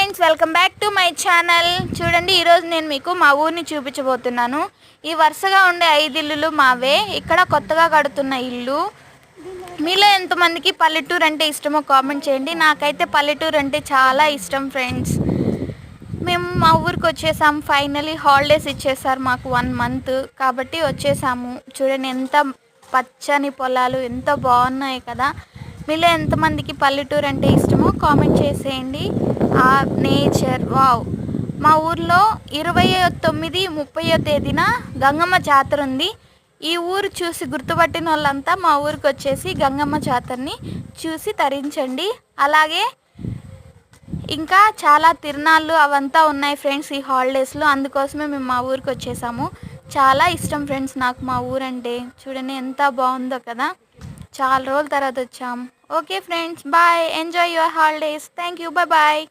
Friends, welcome back to my channel. చూడండి, ఈరోజు నేను మీకు మా ఊరిని చూపించబోతున్నాను. ఈ వరుసగా ఉండే 5 ఇల్లులు మావే. ఇక్కడ కొత్తగా కడుతున్న ఇల్లు. మీలో ఎంతమందికి పల్లెటూరు అంటే ఇష్టమో కామెంట్ చేయండి. నాకైతే పల్లెటూరు అంటే చాలా ఇష్టం ఫ్రెండ్స్. మేము మా ఊరికి వచ్చేసాము. ఫైనలీ హాలిడేస్ ఇచ్చేసారు మాకు 1 మంత్, కాబట్టి వచ్చేసాము. చూడండి, ఎంత పచ్చని పొలాలు, ఎంత బాగున్నాయి కదా. మీలో ఎంతమందికి పల్లెటూరు అంటే ఇష్టమో కామెంట్ చేసేయండి. ఆ నేచర్ వావ్. మా ఊర్లో 29, 30వ తేదీన గంగమ్మ జాతర ఉంది. ఈ ఊరు చూసి గుర్తుపట్టిన వాళ్ళంతా మా ఊరికి వచ్చేసి గంగమ్మ జాతరని చూసి తరించండి. అలాగే ఇంకా చాలా తిరునాళ్ళు అవంతా ఉన్నాయి ఫ్రెండ్స్ ఈ హాలిడేస్లో. అందుకోసమే మేము మా ఊరికి వచ్చేసాము. చాలా ఇష్టం ఫ్రెండ్స్ నాకు మా ఊరంటే. చూడండి ఎంత బాగుందో కదా. చాలా రోజుల తర్వాత వచ్చాము. Okay friends, bye. Enjoy your holidays. Thank you. Bye.